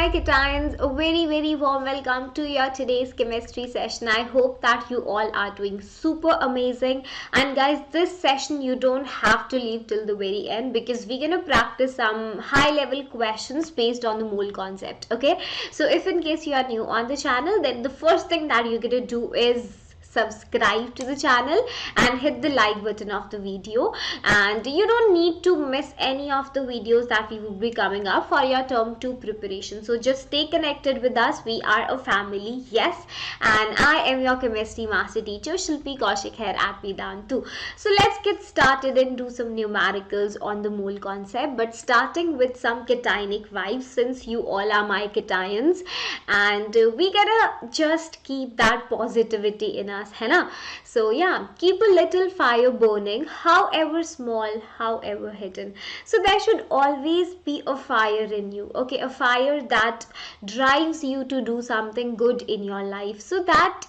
my cations, a very warm welcome to your today's chemistry session. I hope that you all are doing super amazing. And guys, this session you don't have to leave till the very end because we're gonna practice some high level questions based on the mole concept. Okay, so if in case you are new on the channel, then the first thing that you're gonna do is subscribe to the channel and hit the like button of the video, and you don't need to miss any of the videos that we will be coming up for your term 2 preparation. So just stay connected with us. We are a family, yes, and I am your chemistry master teacher Shilpi Kaushik here at Vedantu. So let's get started and do some numericals on the mole concept, but starting with some cationic vibes since you all are my cations, and we gotta just keep that positivity in us, है ना? So yeah, keep a little fire burning, however small, however hidden. So there should always be a fire in you, okay? A fire that drives you to do something good in your life. So that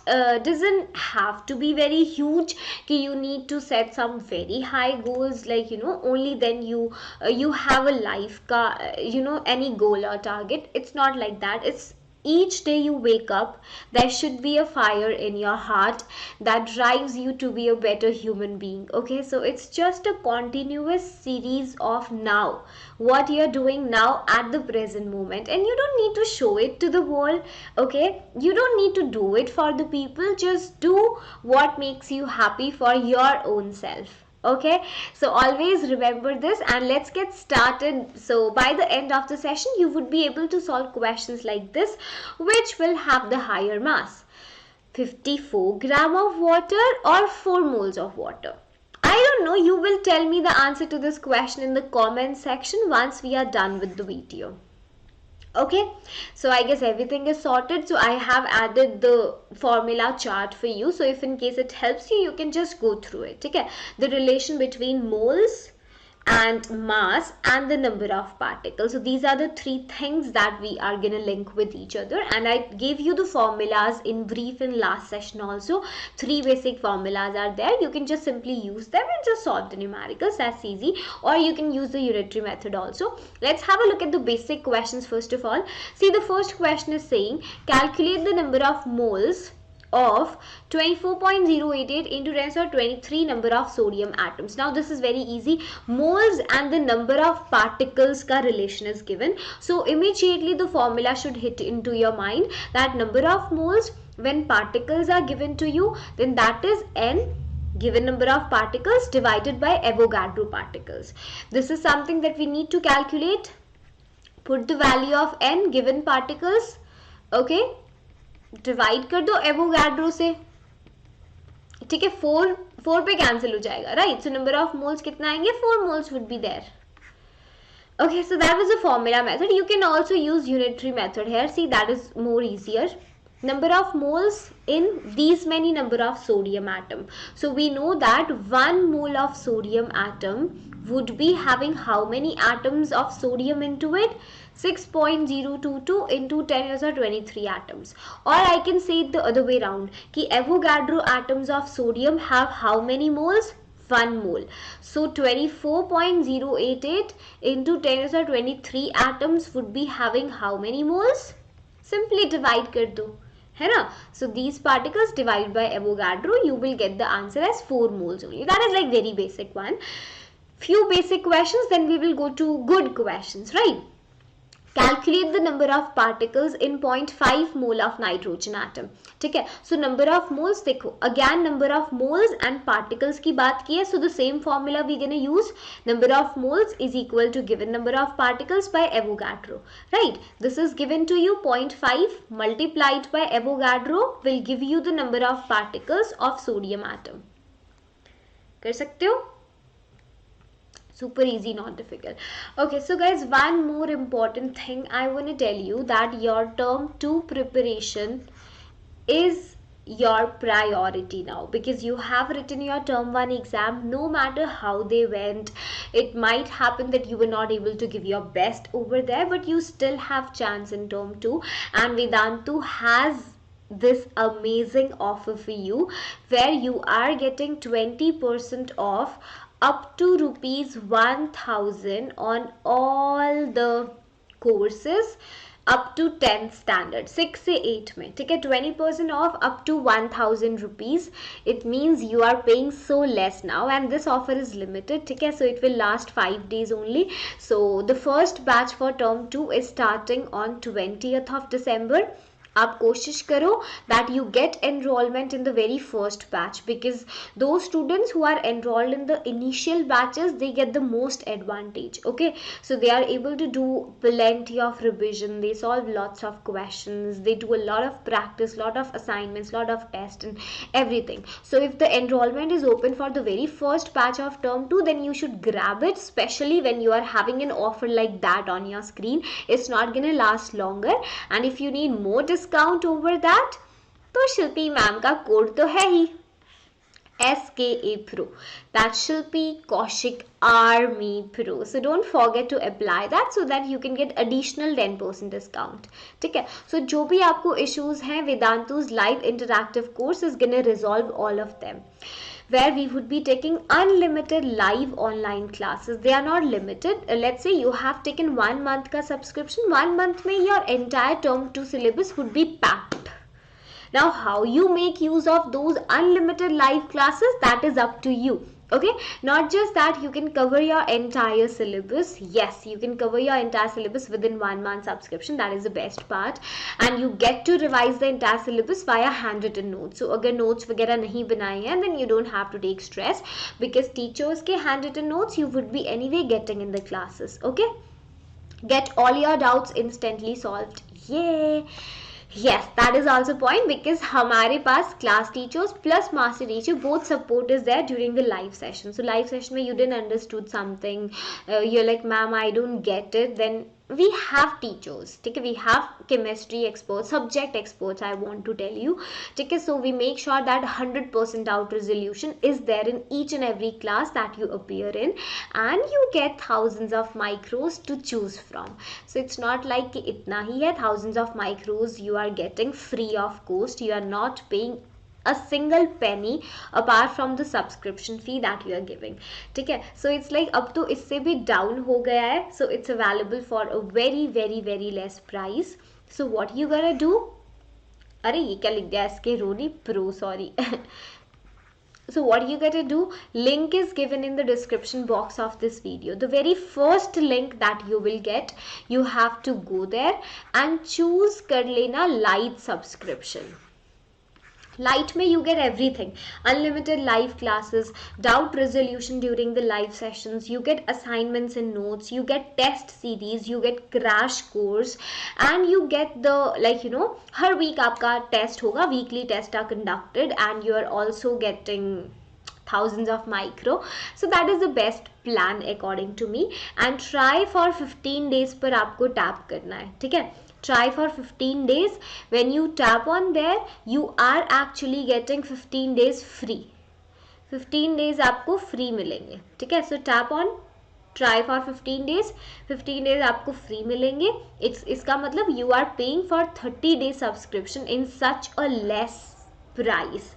doesn't have to be very huge. You need to set some very high goals, like only then you have a life ka, any goal or target. It's not like that. It's each day you wake up, there should be a fire in your heart that drives you to be a better human being. Okay, so it's just a continuous series of now, what you're doing now at the present moment, and you don't need to show it to the world. Okay, you don't need to do it for the people. Just do what makes you happy for your own self. Okay, so always remember this, and let's get started. So by the end of the session you would be able to solve questions like this, which will have the higher mass: 54 gram of water or 4 moles of water. I don't know, you will tell me the answer to this question in the comment section once we are done with the video. Okay, so I guess everything is sorted. So I have added the formula chart for you, so if in case it helps you, you can just go through it. Okay, the relation between moles and mass and the number of particles. So these are the three things that we are gonna link with each other, and I gave you the formulas in brief in last session also. 3 basic formulas are there. You can just simply use them and just solve the numericals. That's easy. Or you can use the unitary method also. Let's have a look at the basic questions first of all. See, the first question is saying calculate the number of moles of 24.088 into 10 to the 23 number of sodium atoms. Now this is very easy. Moles and the number of particles ka relation is given. So immediately the formula should hit into your mind that number of moles when particles are given to you, then that is n given number of particles divided by Avogadro particles. This is something that we need to calculate. Put the value of n given particles, okay, divide कर दो Avogadro से, ठीक है. 4 पे cancel हो जाएगा, right? So number of moles कितना आएंगे? 4 moles would be there. Okay, so that was a formula method. You can also use unitary method here. See, that is more easier. Number of moles in these many number of sodium atom. So we know that 1 mole of sodium atom would be having how many atoms of sodium into it? 6.022 into 10 to the 23 atoms. Or I can say it the other way around, कि Avogadro atoms of sodium have how many moles? 1 mole. So 24.088 into 10 to the 23 atoms would be having how many moles? Simply divide कर दो, है ना? So these particles divided by Avogadro, you will get the answer as 4 moles only. That is like very basic one. Few basic questions, then we will go to good questions, right? Calculate the number of particles in 0.5 mole of nitrogen atom. ठीक है, so number of moles देखो, again number of moles and particles की बात की है, so the same formula we gonna use. Number of moles is equal to given number of particles by Avogadro, right? This is given to you 0.5 multiplied by Avogadro will give you the number of particles of sodium atom. कर सकते हो? Super easy, not difficult. Okay, so guys, one more important thing I want to tell you, that your term 2 preparation is your priority now, because you have written your term 1 exam. No matter how they went, it might happen that you were not able to give your best over there, but you still have chance in term 2, and Vedantu has this amazing offer for you where you are getting 20% off up to rupees 1000 on all the courses up to 10th standard 6 से 8 में, ठीक है, 20% off up to 1000 rupees. It means you are paying so less now and this offer is limited, ठीक है. So it will last 5 days only. So the first batch for term 2 is starting on 20th of December. आप कोशिश करो that you get enrollment in the very first batch, because those students who are enrolled in the initial batches, they get the most advantage. Okay, so they are able to do plenty of revision, they solve lots of questions, they do a lot of practice, lot of assignments, lot of tests and everything. So if the enrollment is open for the very first batch of term 2, then you should grab it, especially when you are having an offer like that on your screen. It's not gonna last longer. And if you need more discount over that, तो शिल्पी ma'am का code तो है ही SKA Pro, that's Shilpi Kaushik Army Pro. So don't forget to apply that so that you can get additional 10% discount. ठीक है. So जो भी आपको issues हैं, Vedantu's live interactive course is gonna resolve all of them, where we would be taking unlimited live online classes. They are not limited. Let's say you have taken 1 month का subscription, 1 month में your entire term 2 syllabus would be packed. Now how you make use of those unlimited live classes, that is up to you. Okay, not just that you can cover your entire syllabus. Yes, you can cover your entire syllabus within 1 month subscription. That is the best part. And you get to revise the entire syllabus via handwritten notes. So अगर notes वगैरह नहीं बनाए हैं, then you don't have to take stress, because teachers के handwritten notes you would be anyway getting in the classes. Okay, get all your doubts instantly solved. Yay! Yes, that is also point, because हमारे पास class teachers plus master teacher both support is there during the live session. So live session में you didn't understood something, you're like ma'am I don't get it, then we have teachers, ठीक है, we have chemistry experts, subject experts, I want to tell you, ठीक है. So we make sure that 100% out resolution is there in each and every class that you appear in, and you get thousands of micros to choose from. So it's not like कि इतना ही है, thousands of micros you are getting free of cost, you are not paying a single penny apart from the subscription fee that you are giving. ठीक है. So it's like अब तो इससे भी down हो गया है, so it's available for a very very very less price. So what you gonna do? अरे ये क्या लिख दिया, SK Roni Pro, sorry. So what you gotta do, link is given in the description box of this video. The very first link that you will get, you have to go there and choose कर लेना light subscription. Light में you get everything, unlimited live classes, doubt resolution during the live sessions, you get assignments and notes, you get test series, you get crash course, and you get the like you know her week आपका test होगा, weekly tests are conducted, and you are also getting thousands of micro. So that is the best plan according to me. And try for 15 days पर आपको tap करना है, ठीक है. Try for 15 days. When you tap on there, you are actually getting 15 days free. 15 days आपको free मिलेंगे, ठीक है. So tap on, try for 15 days. 15 days आपको free मिलेंगे. इसका मतलब you are paying for 30 day subscription in such a less price.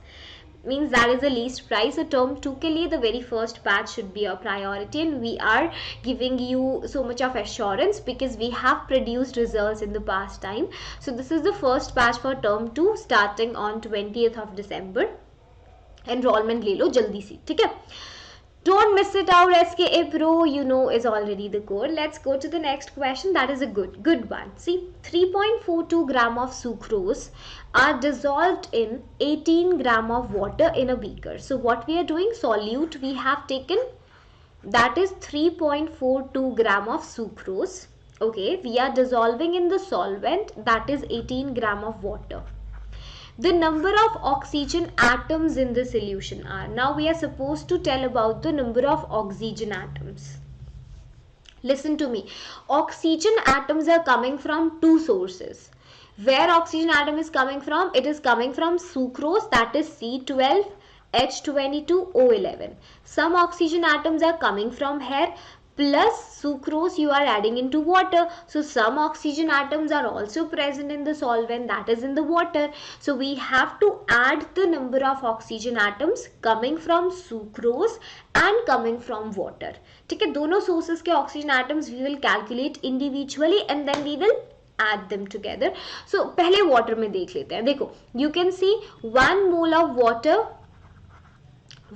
Means that is the least price. So term 2 के लिए the very first batch should be a priority, and we are giving you so much of assurance because we have produced results in the past time. So this is the first batch for term 2 starting on 20th of December. Enrollment ले लो जल्दी सी, ठीक है. Don't miss it out. SKA Pro, you know, is already the core. Let's go to the next question. That is a good one. See, 3.42 gram of sucrose are dissolved in 18 gram of water in a beaker. So what we are doing, solute we have taken, that is 3.42 gram of sucrose. Okay, we are dissolving in the solvent, that is 18 gram of water. The number of oxygen atoms in the solution are. Now we are supposed to tell about the number of oxygen atoms. Listen to me. Oxygen atoms are coming from two sources. Where oxygen atom is coming from? It is coming from sucrose, that is C12H22O11. Some oxygen atoms are coming from here, plus sucrose you are adding into water. So some oxygen atoms are also present in the solvent, that is in the water. So we have to add the number of oxygen atoms coming from sucrose and coming from water. ठीक है, दोनों sources के oxygen atoms we will calculate individually and then we will add them together. So पहले water में देख लेते हैं. देखो, you can see 1 mole of water,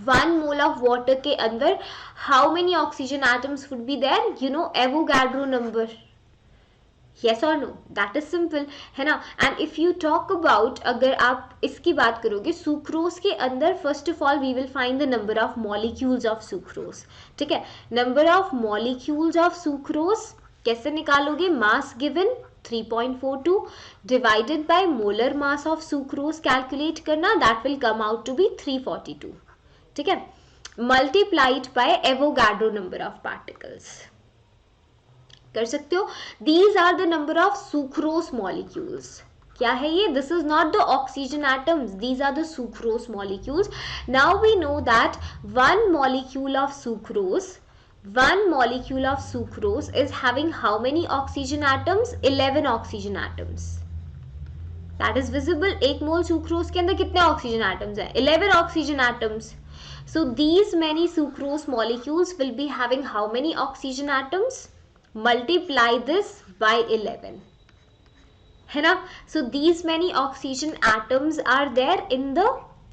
1 mole of water के अंदर how many oxygen atoms would be there? You know Avogadro number. Yes or no? That is simple, है ना. And if you talk about, अगर आप इसकी बात करोगे, sucrose के अंदर first of all we will find the number of molecules of sucrose. ठीक है, number of molecules of sucrose कैसे निकालोगे? Mass given 3.42 divided by molar mass of sucrose calculate करना, that will come out to be 342. ठीक है, multiplied by Avogadro number of particles. कर सकते हो. These are the number of sucrose molecules. क्या है ये? This is not the oxygen atoms. These are the sucrose molecules. Now we know that one molecule of sucrose is having how many oxygen atoms? 11 oxygen atoms. That is visible. एक मोल sucrose के अंदर कितने oxygen atoms हैं? 11 oxygen atoms. So these many sucrose molecules will be having how many oxygen atoms? Multiply this by 11, है ना. So these many oxygen atoms are there in the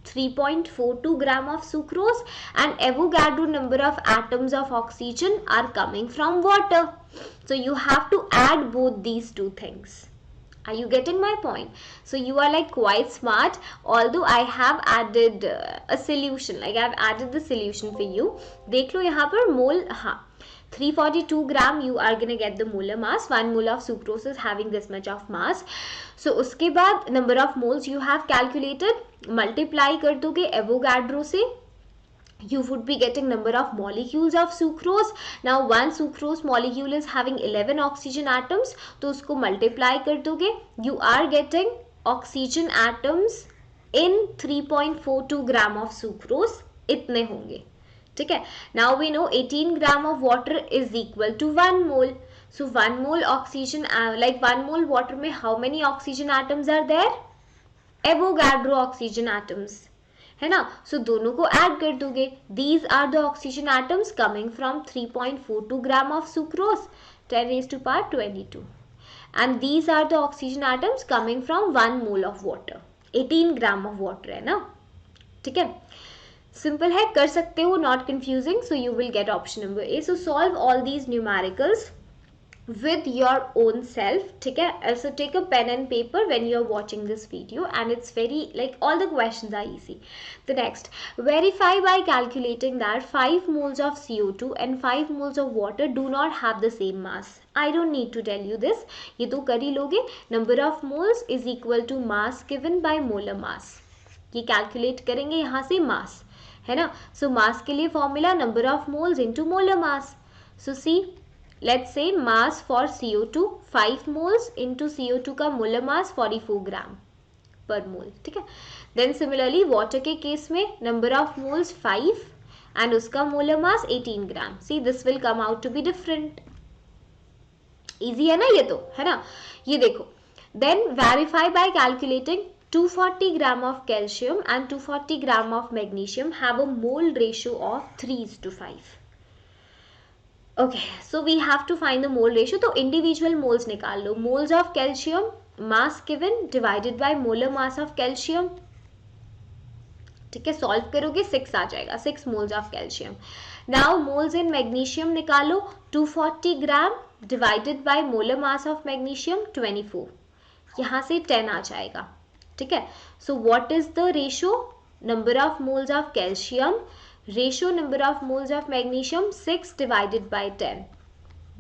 3.42 gram of sucrose, and Avogadro number of atoms of oxygen are coming from water. So you have to add both these two things. Are you getting my point? So you are like quite smart, although I have added a solution, like I have added the solution for you. देख लो यहाँ पर मोल, हाँ 342 gram you are gonna get the molar mass. 1 mole of sucrose is having this much of mass. So उसके बाद number of moles you have calculated, multiply कर दोगे Avogadro से, you would be getting number of molecules of sucrose. Now one sucrose molecule is having 11 oxygen atoms, तो उसको multiply कर दोगे, you are getting oxygen atoms in 3.42 gram of sucrose, इतने होंगे. ठीक है. Now we know 18 gram of water is equal to 1 mole. So 1 mole oxygen, like 1 mole water में how many oxygen atoms are there? Avogadro oxygen atoms, है ना. So दोनों को add कर दोगे. These are the oxygen atoms coming from 3.42 gram of sucrose, 10 raised to power 22. And these are the oxygen atoms coming from 1 mole of water. 18 gram of water है ना. ठीक है, सिंपल है, कर सकते हो, not confusing. So you will get option number A. So solve all these numericals with your own self. ठीक है, so take a pen and paper when you are watching this video, and it's very, like, all the questions are easy. The next, verify by calculating that 5 moles of CO2 and 5 moles of water do not have the same mass. I don't need to tell you this, ये तो कर ही लोगे. Number of moles is equal to mass given by molar mass. ये calculate करेंगे यहाँ से mass, है ना. So mass के लिए formula number of moles into molar mass. So see, let's say mass for CO2 5 moles into CO2 का molar mass 44 gram per mole. ठीक है. Then similarly water के केस में number of moles 5 and उसका molar mass 18 gram. See, this will come out to be different. Easy है ना ये तो, है ना. ये देखो, then verify by calculating 240 gram of calcium and 240 gram of magnesium have a mole ratio of 3:5. Okay, so we have to find the mole ratio. तो individual moles निकाल लो. Moles of calcium, mass given divided by molar mass of calcium. ठीक है, solve करोगे 6 आ जाएगा, 6 moles of calcium. Now moles in magnesium निकालो, 240 gram divided by molar mass of magnesium 24. यहाँ से 10 आ जाएगा. ठीक है. So what is the ratio? Number of moles of calcium ratio number of moles of magnesium 6 divided by 10,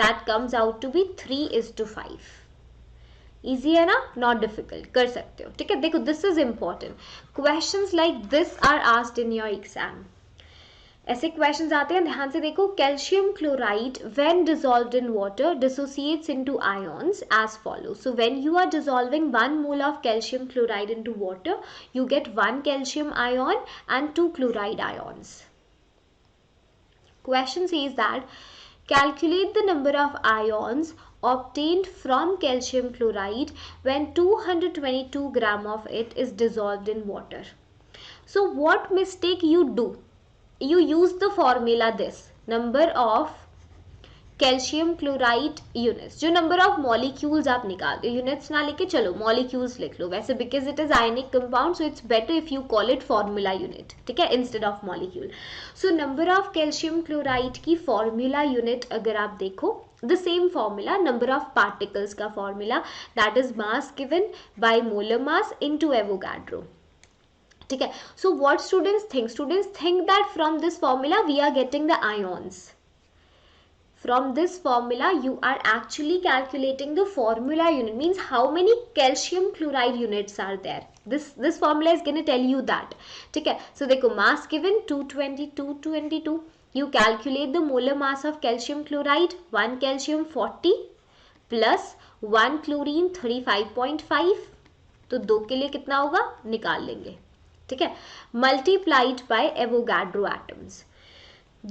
that comes out to be 3:5. easy है ना, not difficult, कर सकते हो. ठीक है. देखो, this is important. Questions like this are asked in your exam. ऐसे questions आते हैं, ध्यान से देखो. Calcium chloride when dissolved in water dissociates into ions as follows. So when you are dissolving 1 mole of calcium chloride into water, you get 1 calcium ion and 2 chloride ions. Question says that calculate the number of ions obtained from calcium chloride when 222 gram of it is dissolved in water. So what mistake you do? You use the formula this, number of calcium chloride units, जो number of molecules आप निकालते हो, units ना लेके चलो molecules लिख लो, वैसे because it is ionic compound so it's better if you call it formula unit, ठीक है, instead of molecule. So number of calcium chloride की फॉर्मूला यूनिट अगर आप देखो, the same formula, number of particles का formula, that is mass given by molar mass into Avogadro. ठीक है. So what students think? Students think that from this formula we are getting the ions. From this formula you are actually calculating the formula unit, means how many calcium chloride units are there. This formula is going to tell you that. ठीक है. So देखो mass given 222. You calculate the molar mass of calcium chloride, 1 calcium 40 plus 1 chlorine 35.5, तो 2 के लिए कितना होगा निकाल लेंगे, ठीक है, multiplied by Avogadro atoms.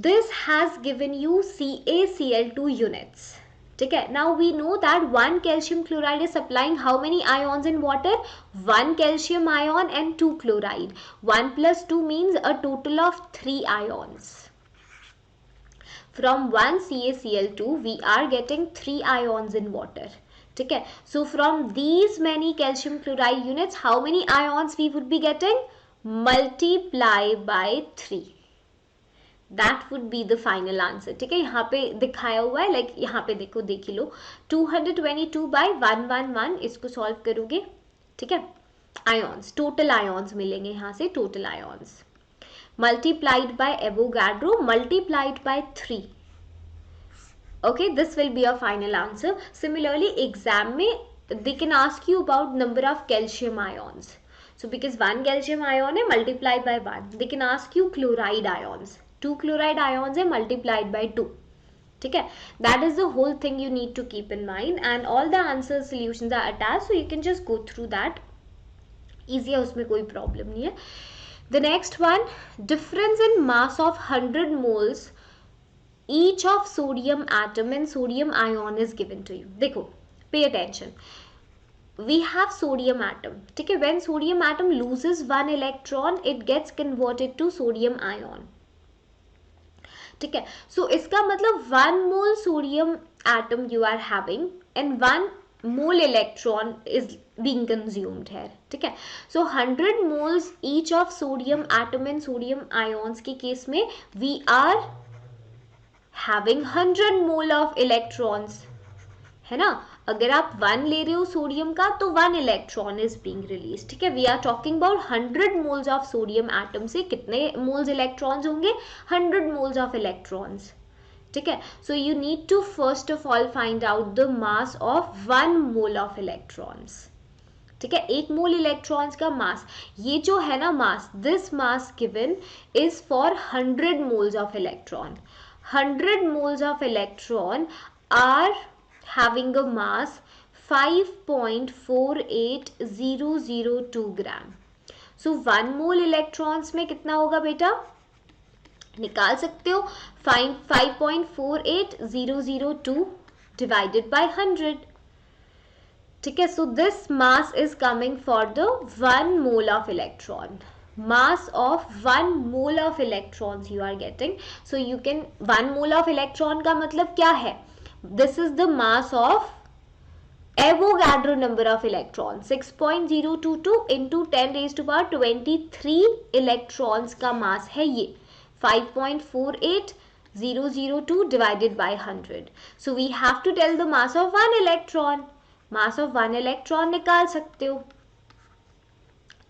This has given you CaCl2 units. ठीक है. Now we know that 1 calcium chloride is supplying how many ions in water? 1 calcium ion and 2 chloride. 1 plus 2 means a total of 3 ions. From 1 CaCl2 we are getting 3 ions in water. ठीक है. So from these many calcium chloride units, how many ions we would be getting? Multiply by 3. That would be the final answer. ठीक है. यहाँ पे दिखाया हुआ है, like यहाँ पे देखो, देख लो, 222 by 111 इसको सॉल्व करोगे, ठीक है. आयोन्स, टोटल आयोन्स मिलेंगे यहाँ से, total ions multiplied by Avogadro multiplied by 3. Okay, this will be your final answer. Similarly, exam में they can ask you about number of calcium ions. So because 1 calcium ion है multiplied by 1, they can ask you chloride ions. 2 chloride ions है multiplied by 2. ठीक है. That is the whole thing you need to keep in mind, and all the answer solutions are attached, so you can just go through that. Easy है, उसमें कोई problem नहीं है. The next one, difference in mass of 100 moles each of sodium atom and sodium ion is given to you. देखो, pay attention. We have sodium atom. ठीक है. When sodium atom loses 1 electron, it gets converted to sodium ion. ठीक है. So इसका मतलब 1 mole sodium atom you are having and 1 mole electron is being consumed here. ठीक है. So 100 moles each of sodium atom and sodium ions के case में we are having 100 mole of electrons, है ना. अगर आप 1 ले रहे हो सोडियम का तो 1 इलेक्ट्रॉन इज बीइंग रिलीज. ठीक है. We are talking about 100 moles of sodium atom से कितने मोल्स इलेक्ट्रॉन्स होंगे? 100 मोल्स ऑफ इलेक्ट्रॉन्स. ठीक है. So you need to first of all find out the mass of 1 mole of electrons. ठीक है. 1 मोल electrons का मास, ये जो है ना mass, this mass given is for 100 moles of electron. 100 moles of electron are having a mass 5.48002 gram. So 1 mole electrons में कितना होगा बेटा? निकाल सकते हो. 5.48002 divided by 100. ठीक है. So this mass is coming for the 1 mole of electron. Mass of 1 mole of electrons you are getting. So you can, 1 mole of electron का मतलब क्या है? This is the mass of Avogadro number of electrons. 6.022 into 10 raised to power 23 electrons का mass है ये. 5.48002 divided by 100. So we have to tell the mass of 1 electron. Mass of 1 electron निकाल सकते हो.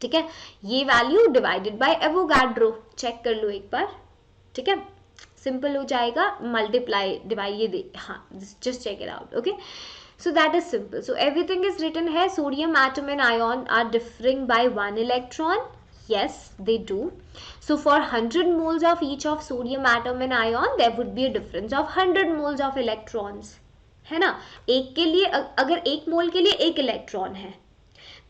ठीक है. ये value divided by Avogadro check कर लो एक बार. ठीक है. सिंपल हो जाएगा. मल्टीप्लाई डिवाइड ये दे, हाँ, just check it out. Okay. So that is simple. So everything is written है. Sodium atom and ion are differing by 1 electron. Yes, they do. So for 100 moles of each of sodium atom and ion, there would be a difference of 100 moles of electrons. है ना. एक के लिए, अगर 1 मोल के लिए 1 electron है,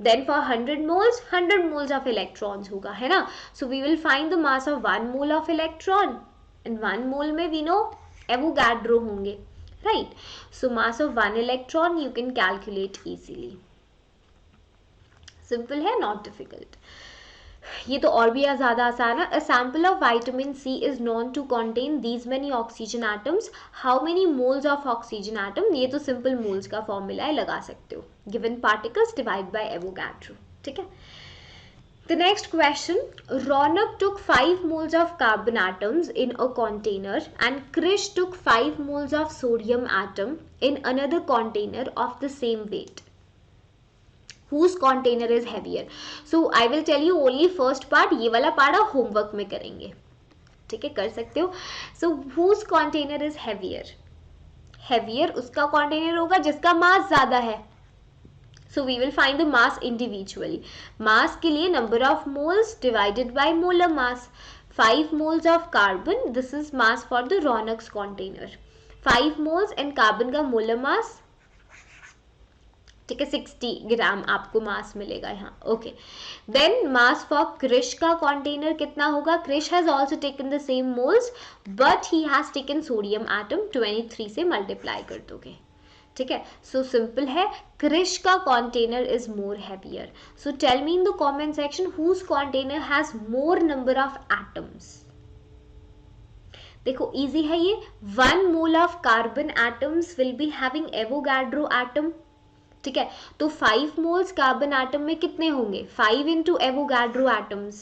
then for 100 moles 100 moles of electrons होगा, है ना. So we will find the mass of 1 mole of electron, and 1 mole में we know Avogadro होंगे, right. So mass of 1 electron you can calculate easily. Simple है, not difficult. ये तो और भी ज़्यादा आसान है. A sample of vitamin C is known to contain these many oxygen atoms. How many moles of oxygen atom? ये तो simple moles का formula है, लगा सकते हो. Given particles divide by Avogadro. ठीक है. The next question, Ronak took 5 moles of carbon atoms in a container and Krish took 5 moles of sodium atom in another container of the same weight. Whose container is heavier? So I will tell you only first part. ये वाला part आप homework में करेंगे. ठीक है, कर सकते हो. So whose container is heavier? Heavier उसका container होगा जिसका mass ज़्यादा है. So we will find the mass individually. Mass के लिए number of moles divided by molar mass. 5 moles of carbon. This is mass for the Ronak's container. 5 moles and carbon का molar mass. ठीक है, 60 ग्राम आपको mass मिलेगा यहाँ. Okay, then mass for Krish का container कितना होगा? Krish has also taken the same moles but he has taken sodium atom. 23 से मल्टीप्लाई कर दोगे. ठीक है, सो सिंपल है, क्रिश का container is more heavier. So tell me in the comment section whose container has more number of atoms. देखो easy है ये. 1 mole of carbon atoms will be having Avogadro atom. ठीक है, तो 5 मोल्स कार्बन एटम में कितने होंगे? 5 into Avogadro atoms.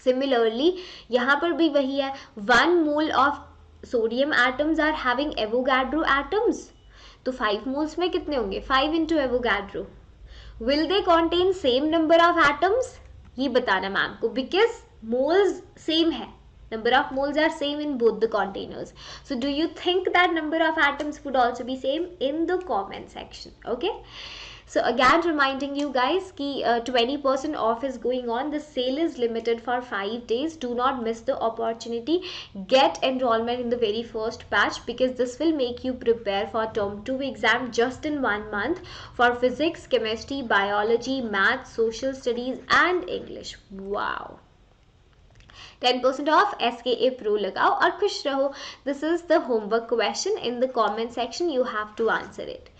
Similarly यहाँ पर भी वही है. 1 mole of sodium atoms are having Avogadro atoms. तो 5 मोल्स में कितने होंगे? 5 into Avogadro. Will they contain same number of atoms? ये बताना मैम को, बिकॉज मोल्स सेम है. Number of moles are same in both the containers. So do you think that number of atoms would also be same? In the comment section. Okay. So again reminding you guys कि 20% off is going on. The sale is limited for 5 days. Do not miss the opportunity. Get enrollment in the very first batch because this will make you prepare for term 2 exam just in 1 month for physics, chemistry, biology, math, social studies and English. Wow. 10% off SKA Pro लगाओ और खुश रहो. This is the homework question in the comment section. You have to answer it.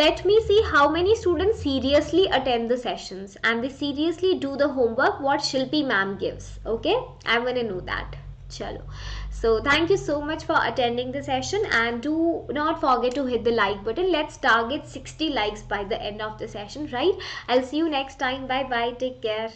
Let me see how many students seriously attend the sessions and they seriously do the homework what Shilpi ma'am gives. Okay, I'm gonna know that. Chalo. So thank you so much for attending the session and do not forget to hit the like button. Let's target 60 likes by the end of the session, right? I'll see you next time. Bye bye. Take care.